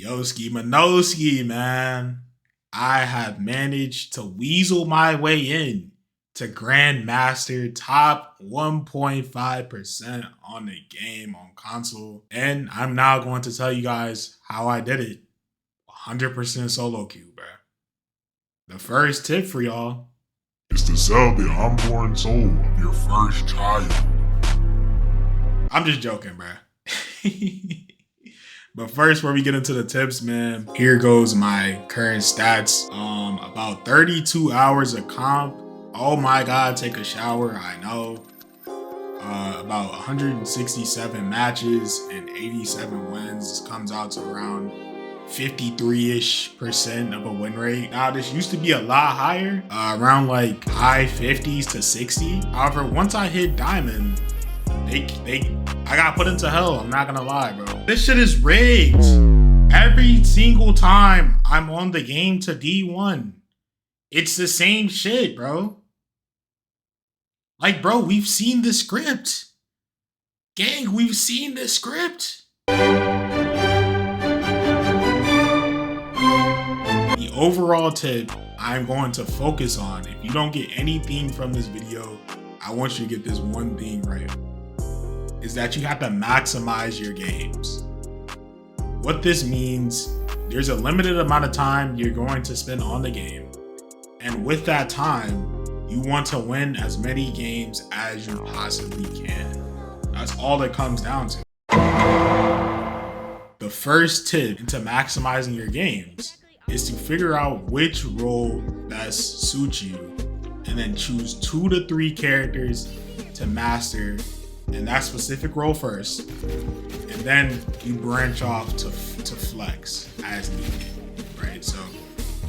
Yoski Manoski, man. I have managed to weasel my way in to Grandmaster top 1.5% on the game on console. And I'm now going to tell you guys how I did it. 100% solo queue, bro. The first tip for y'all is to sell the unborn soul of your first child. I'm just joking, bro. But first, before we get into the tips, man, here goes my current stats. About 32 hours of comp. Oh my God, take a shower, I know. About 167 matches and 87 wins. This comes out to around 53-ish% of a win rate. Now, this used to be a lot higher, around like high 50s to 60. However, once I hit diamond, I got put into hell. I'm not gonna lie, bro. This shit is rigged. Every single time I'm on the game to D1, it's the same shit, bro. Like, bro, we've seen the script. Gang, we've seen the script. The overall tip I'm going to focus on, if you don't get anything from this video, I want you to get this one thing right, is that you have to maximize your games. What this means, there's a limited amount of time you're going to spend on the game. And with that time, you want to win as many games as you possibly can. That's all it comes down to. The first tip into maximizing your games is to figure out which role best suits you and then choose 2 to 3 characters to master in that specific role first, and then you branch off to flex as needed, right? So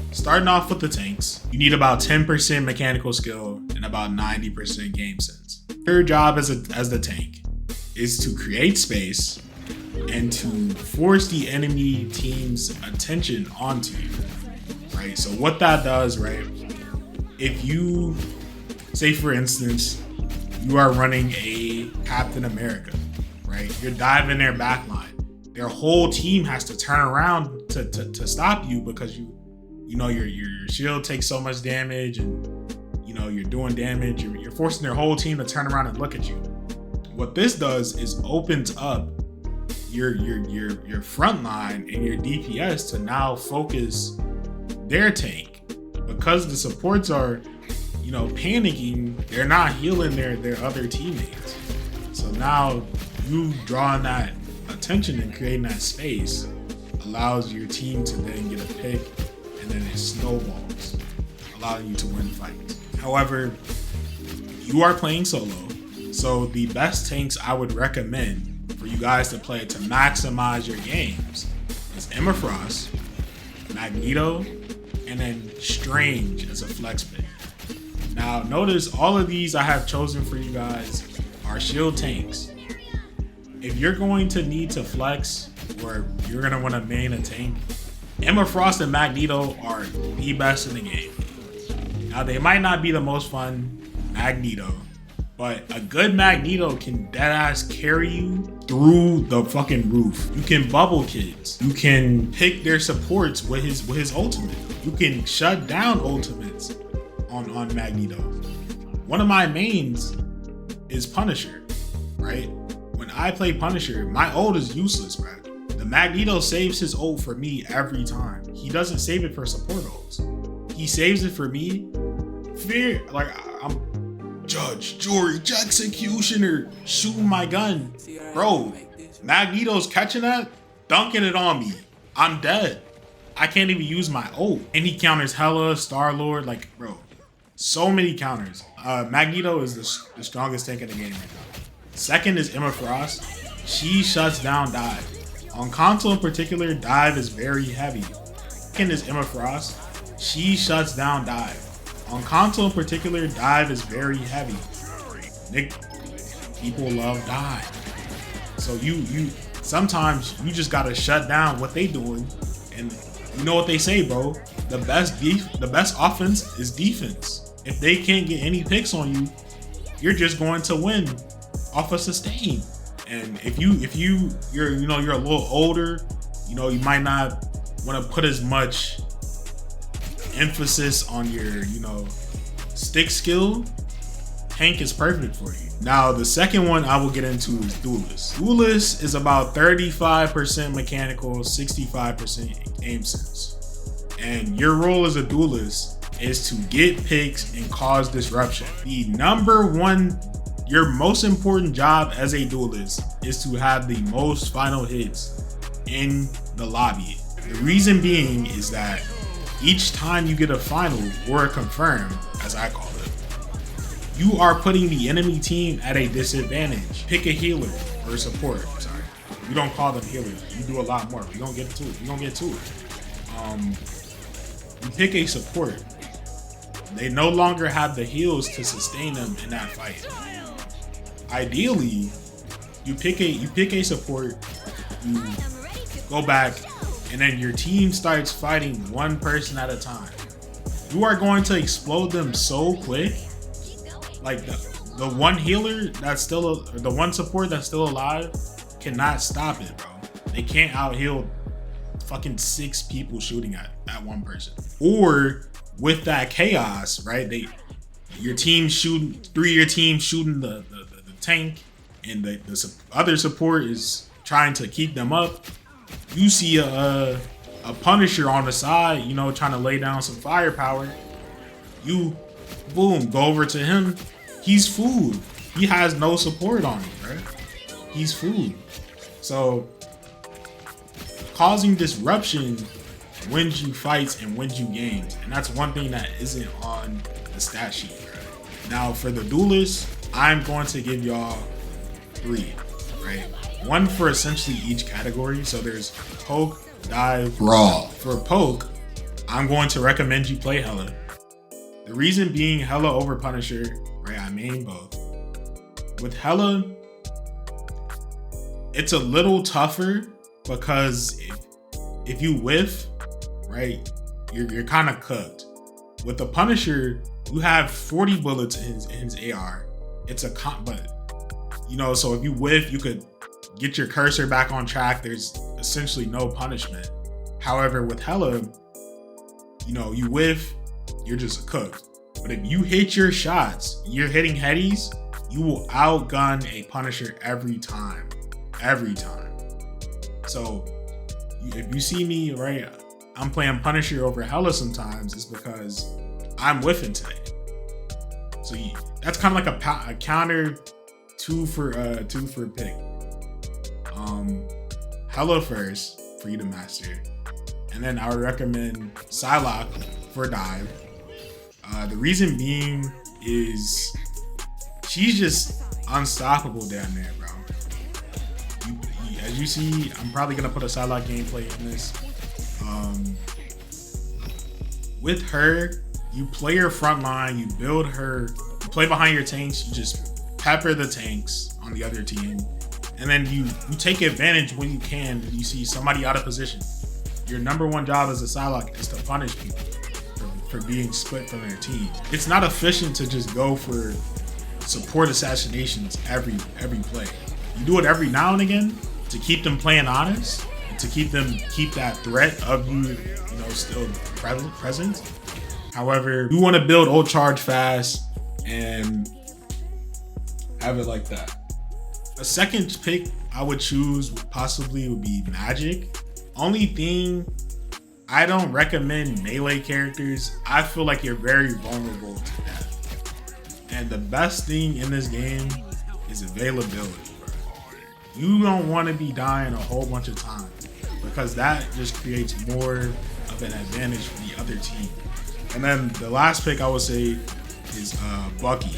starting off with the tanks, you need about 10% mechanical skill and about 90% game sense. Your job as the tank is to create space and to force the enemy team's attention onto you, right? So what that does, right? If you, say for instance, you are running a Captain America, right? You're diving their backline. Their whole team has to turn around to stop you because you know your shield takes so much damage, and you know you're doing damage. You're forcing their whole team to turn around and look at you. What this does is opens up your front line and your DPS to now focus their tank, because the supports are, you know, panicking. They're not healing their other teammates. So now you drawing that attention and creating that space allows your team to then get a pick, and then it snowballs, allowing you to win fights. However, you are playing solo, so the best tanks I would recommend for you guys to play to maximize your games is Emma Frost, Magneto, and then Strange as a flex pick. Now notice all of these I have chosen for you guys are shield tanks. If you're going to need to flex, or you're gonna want to main a tank, Emma Frost and Magneto are the best in the game. Now they might not be the most fun Magneto, but a good Magneto can deadass carry you through the fucking roof. You can bubble kids. You can pick their supports with his ultimate. You can shut down ultimates on Magneto. One of my mains is Punisher, right? When I play Punisher, my ult is useless, bro. The Magneto saves his ult for me every time. He doesn't save it for support ults. He saves it for me. Like I'm judge, jury, executioner, shooting my gun. Bro, Magneto's catching that, dunking it on me. I'm dead. I can't even use my ult. And he counters Hela, Star-Lord, like, bro, so many counters. Magneto is the strongest tank in the game right now. Second is Emma Frost. She shuts down dive. On console in particular, dive is very heavy. Second is Emma Frost. She shuts down dive. On console in particular, dive is very heavy. People love dive. So you sometimes you just gotta shut down what they doing. And you know what they say, bro? The best offense is defense. If they can't get any picks on you, you're just going to win off a sustain. And if you're a little older, you know, you might not want to put as much emphasis on your, stick skill, tank is perfect for you. Now, the second one I will get into is Duelist. Duelist is about 35% mechanical, 65% aim sense. And your role as a duelist is to get picks and cause disruption. The number one, your most important job as a duelist is to have the most final hits in the lobby. The reason being is that each time you get a final or a confirm, as I call it, you are putting the enemy team at a disadvantage. Pick a healer or a support. Sorry, we don't call them healers. You do a lot more. We don't get to it. You pick a support. They no longer have the heals to sustain them in that fight. Ideally, you pick a support. You go back, and then your team starts fighting one person at a time. You are going to explode them so quick. Like the one healer that's still, the one support that's still alive cannot stop it, bro. They can't out heal fucking 6 people shooting at one person. Or with that chaos, right? Your team shooting, 3 of your team shooting the tank, and the other support is trying to keep them up. You see a Punisher on the side, trying to lay down some firepower. You, boom, go over to him. He's food. He has no support on him, right? He's food. So causing disruption wins you fights and wins you games. And that's one thing that isn't on the stat sheet, right? Now for the duelist, I'm going to give y'all 3, right? One for essentially each category. So there's poke, dive, Raw. For poke, I'm going to recommend you play Hella. The reason being Hella over Punisher, right? I main both. With Hella, it's a little tougher because if you whiff, right, you're kind of cooked. With the Punisher, you have 40 bullets in his AR. It's a but so if you whiff, you could get your cursor back on track. There's essentially no punishment. However, with Hella, you whiff, you're just cooked. But if you hit your shots, you're hitting headies, you will outgun a Punisher every time. Every time. So if you see me, right, I'm playing Punisher over Hella sometimes, it's because I'm whiffing today. So that's kind of like a counter 2 for pick. Hella first for you to master. And then I would recommend Psylocke for dive. The reason being is she's just unstoppable down there, bro. As you see, I'm probably gonna put a Psylocke gameplay in this. With her, you play her front line, you build her, you play behind your tanks, you just pepper the tanks on the other team, and then you take advantage when you can. You see somebody out of position. Your number one job as a Psylocke is to punish people for being split from their team. It's not efficient to just go for support assassinations every play. You do it every now and again to keep them playing honest, and to keep that threat of you, still present. However, you want to build ult charge fast and have it like that. A second pick I would choose possibly would be Magic. Only thing, I don't recommend melee characters. I feel like you're very vulnerable to death. And the best thing in this game is availability, bro. You don't want to be dying a whole bunch of times because that just creates more of an advantage for the other team. And then the last pick I would say is Bucky.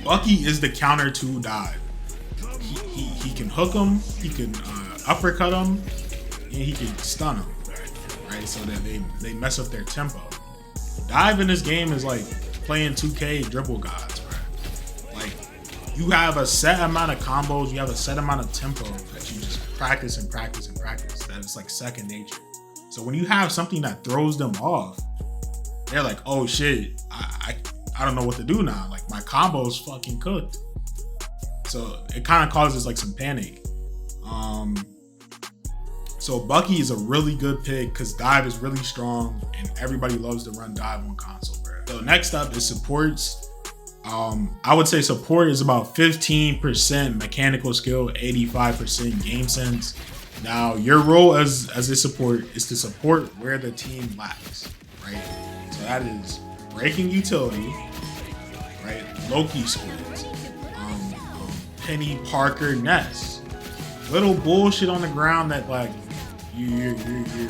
Bucky is the counter to dive. He can hook him, he can uppercut him, and he can stun him. Right, so that they mess up their tempo. Dive in this game is like playing 2K dribble gods, right? Like you have a set amount of combos, you have a set amount of tempo that you just practice and practice and practice. That it's like second nature. So when you have something that throws them off, they're like, oh shit, I don't know what to do now. Like my combo's fucking cooked. So it kind of causes like some panic. So Bucky is a really good pick because dive is really strong and everybody loves to run dive on console, bro. So next up is supports. I would say support is about 15% mechanical skill, 85% game sense. Now, your role as a support is to support where the team lacks, right? So that is breaking utility, right? Loki splits, Penny Parker Ness, little bullshit on the ground that like your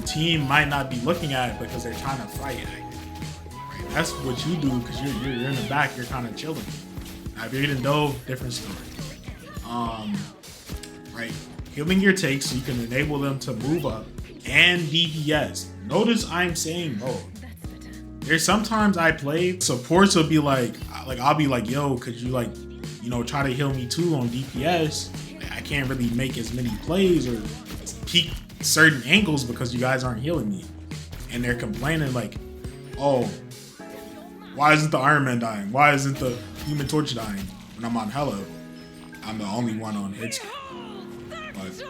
team might not be looking at because they're trying to fight. Right? That's what you do because you're in the back. You're kind of chilling. Now, if you're getting dove, different story. Right. Healing your takes so you can enable them to move up and DPS. Notice I'm saying both. There's sometimes I play supports will be like I'll be like, yo, could you like, you know, try to heal me too on DPS? I can't really make as many plays or peek certain angles because you guys aren't healing me. And they're complaining like, oh, why isn't the Iron Man dying? Why isn't the Human Torch dying? When I'm on Hella, I'm the only one on hit scan. But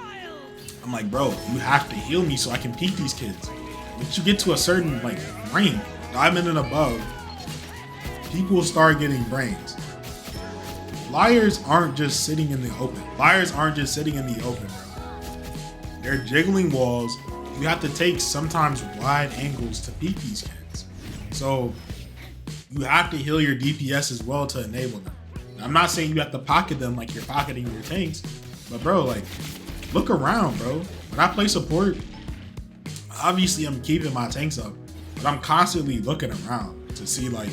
I'm like, bro, you have to heal me so I can peek these kids. Once you get to a certain like rank, diamond and above, people start getting brains. Liars aren't just sitting in the open. Liars aren't just sitting in the open, bro. They're jiggling walls. You have to take sometimes wide angles to peek these kids. So you have to heal your DPS as well to enable them. Now, I'm not saying you have to pocket them like you're pocketing your tanks, but bro, like, look around, bro. When I play support, obviously I'm keeping my tanks up, but I'm constantly looking around to see like,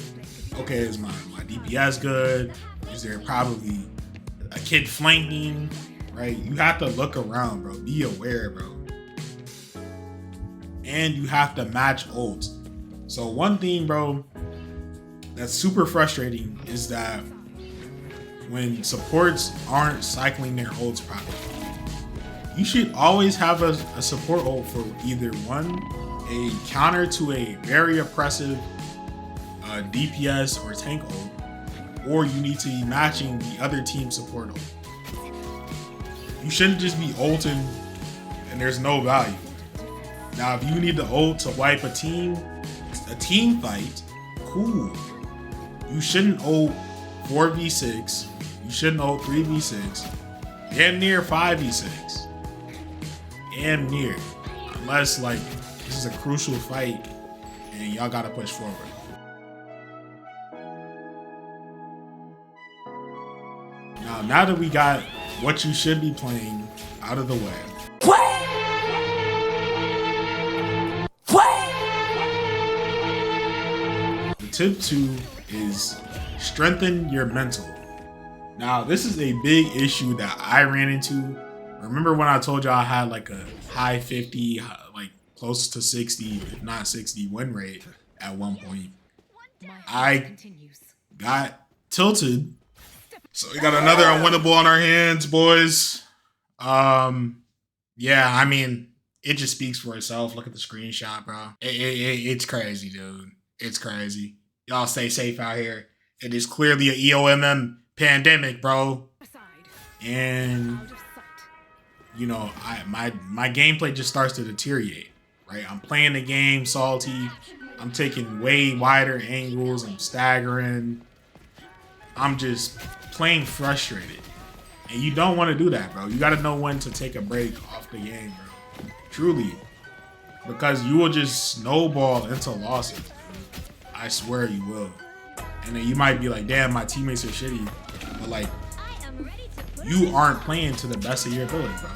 okay, is my DPS good? Is there probably a kid flanking, right? You have to look around, bro. Be aware, bro. And you have to match ults. So one thing, bro, that's super frustrating is that when supports aren't cycling their ults properly, you should always have a support ult for either one, a counter to a very oppressive DPS or tank ult, or you need to be matching the other team support ult. You shouldn't just be ulting and there's no value. Now, if you need the ult to wipe a team fight, cool. You shouldn't ult 4v6. You shouldn't ult 3v6. Damn near 5v6. Damn near. Unless like this is a crucial fight and y'all gotta push forward. Now that we got what you should be playing out of the way. The tip 2 is strengthen your mental. Now, this is a big issue that I ran into. Remember when I told y'all I had like a high 50, like close to 60, if not 60 win rate at one point? I got tilted. So we got another unwinnable on our hands, boys. Yeah, I mean, it just speaks for itself. Look at the screenshot, bro. It's crazy, dude. It's crazy. Y'all stay safe out here. It is clearly a EOMM pandemic, bro. And you know, my gameplay just starts to deteriorate, right? I'm playing the game salty. I'm taking way wider angles. I'm staggering. I'm just playing frustrated. And you don't want to do that, bro. You got to know when to take a break off the game, bro. Truly. Because you will just snowball into losses, dude. I swear you will. And then you might be like, damn, my teammates are shitty. But like, you aren't playing to the best of your ability, bro.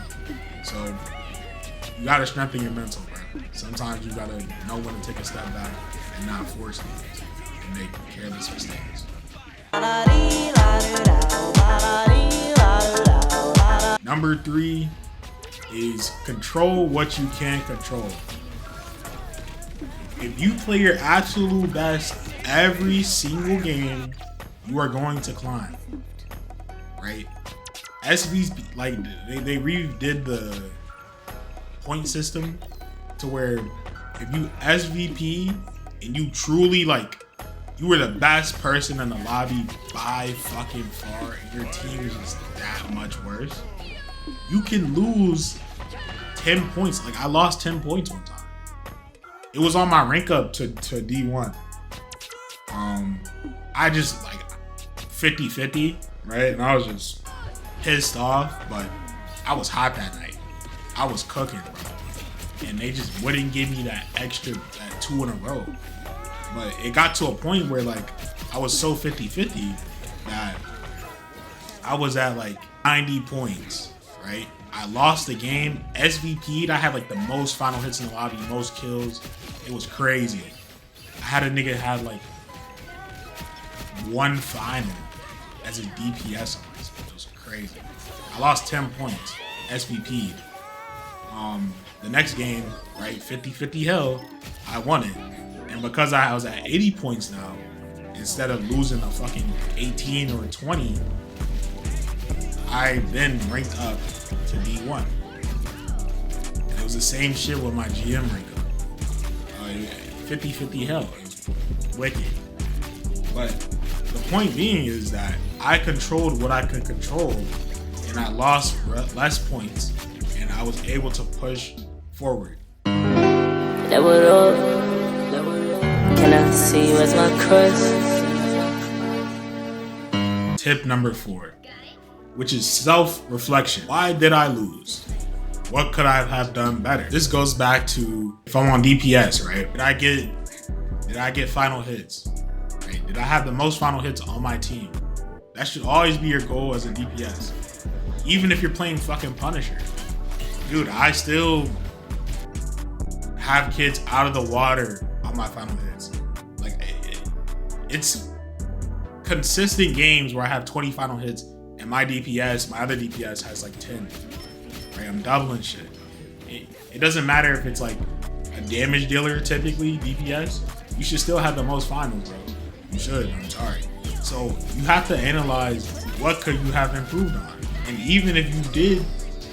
So you got to strengthen your mental, bro. Sometimes you got to know when to take a step back and not force things and make careless mistakes. Number 3 is control what you can control. If you play your absolute best every single game, you are going to climb, right? SVs, like, they redid the point system to where if you SVP and you truly, like, you were the best person in the lobby by fucking far and your team is just that much worse, you can lose 10 points. Like I lost 10 points one time. It was on my rank up to D1. I just like 50-50, right? And I was just pissed off, but I was hot that night. I was cooking, bro. And they just wouldn't give me that 2 in a row. But it got to a point where like I was so 50-50 that I was at like 90 points, right? I lost the game, SVP'd. I had like the most final hits in the lobby, most kills. It was crazy. I had a nigga had like 1 final as a DPS on this. It was crazy. I lost 10 points, SVP'd. The next game, right, 50-50 hell, I won it. And because I was at 80 points now, instead of losing a fucking 18 or 20, I then ranked up to D1. And it was the same shit with my GM rank up. 50-50 hell. It was wicked. But the point being is that I controlled what I could control, and I lost less points, and I was able to push forward. Level up. Can I see you as my crush? Tip number 4, which is self-reflection. Why did I lose? What could I have done better? This goes back to if I'm on DPS, right? Did I get final hits? Right? Did I have the most final hits on my team? That should always be your goal as a DPS. Even if you're playing fucking Punisher. Dude, I still have kids out of the water on my final hits. Like, it's consistent games where I have 20 final hits and my other DPS has like 10. Right? I'm doubling shit. It doesn't matter if it's like a damage dealer, typically, DPS. You should still have the most finals, bro. You should, I'm sorry. So you have to analyze what could you have improved on. And even if you did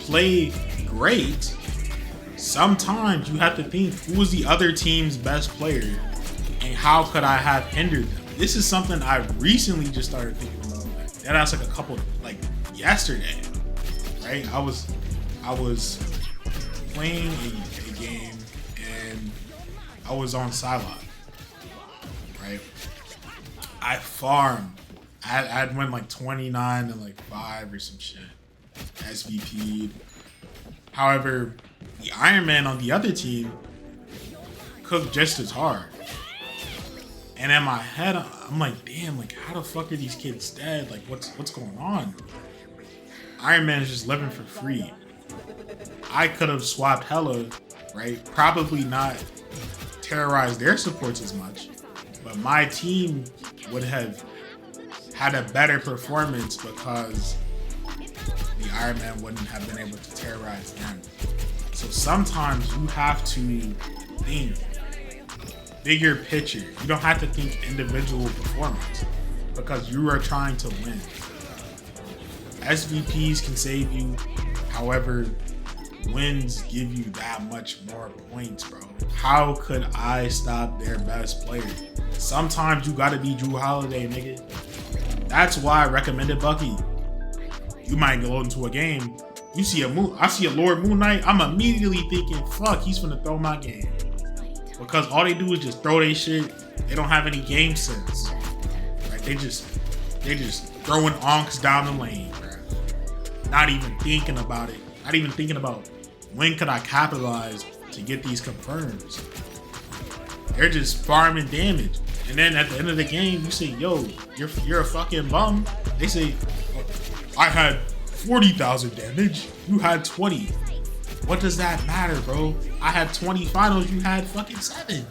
play great, sometimes you have to think, who was the other team's best player and how could I have hindered them? This is something I recently just started thinking about. That's like a couple, like yesterday, right? I was playing a game and I was on Psylocke, right? I farmed. I'd went like 29 and like 5 or some shit. SVP'd. However, the Iron Man on the other team cooked just as hard. And in my head, I'm like, damn, like how the fuck are these kids dead? Like what's going on? Iron Man is just living for free. I could have swapped hella, right? Probably not terrorized their supports as much, but my team would have had a better performance because the Iron Man wouldn't have been able to terrorize them. So sometimes you have to think bigger picture. You don't have to think individual performance because you are trying to win. SVPs can save you. However, wins give you that much more points, bro. How could I stop their best player? Sometimes you gotta be Drew Holiday, nigga. That's why I recommended Bucky. You might go into a game, I see a Lord Moon Knight, I'm immediately thinking, fuck, he's gonna throw my game. Because all they do is just throw their shit. They don't have any game sense. Right? They just throwing onks down the lane, bro. Not even thinking about it. Not even thinking about when could I capitalize to get these confirms. They're just farming damage. And then at the end of the game, you say, yo, you're a fucking bum. They say, I had 40,000 damage. You had 20. What does that matter, bro? I had 20 finals. You had fucking 7.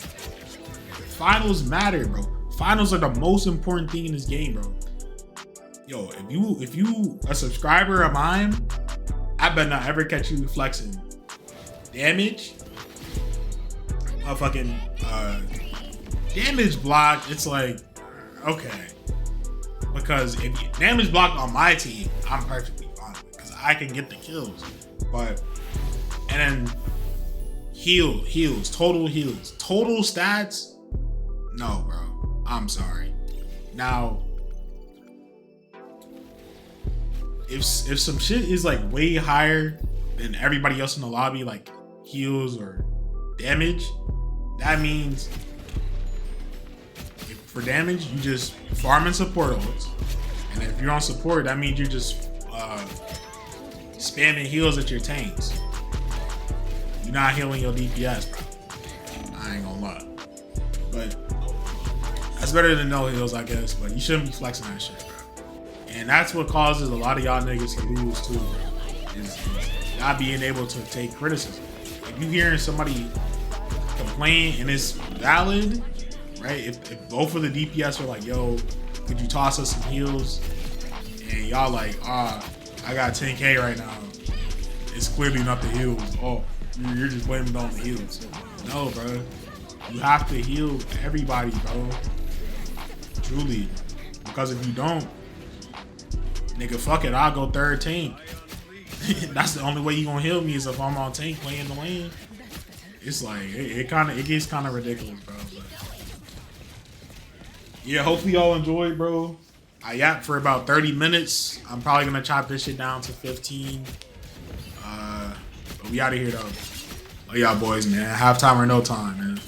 Finals matter, bro. Finals are the most important thing in this game, bro. Yo, if you a subscriber of mine, I better not ever catch you flexing damage. A fucking damage block. It's like, okay, because if you damage block on my team, I'm perfectly fine because I can get the kills. But and then heals, total stats. No, bro. I'm sorry. Now, if some shit is like way higher then everybody else in the lobby like heals or damage, that means for damage, you just farming support ults. And if you're on support, that means you're just spamming heals at your tanks. You're not healing your DPS, bro. I ain't gonna lie. But that's better than no heals, I guess. But you shouldn't be flexing that shit, bro. And that's what causes a lot of y'all niggas to lose too, bro. Is not being able to take criticism. If you hearing somebody complain and it's valid, right? If both of the DPS are like, yo, could you toss us some heals? And y'all like, I got 10K right now. It's clearly not the heals. Oh, you're just blaming it on the heals. No, bro. You have to heal everybody, bro. Truly. Because if you don't, nigga, fuck it. I'll go third tank. That's the only way you gonna heal me is if I'm on tank playing the lane. It's like, it gets kind of ridiculous, bro. But yeah, hopefully y'all enjoyed, bro. I yapped for about 30 minutes. I'm probably gonna chop this shit down to 15. But we out of here though. Love y'all boys, man. Halftime or no time, man.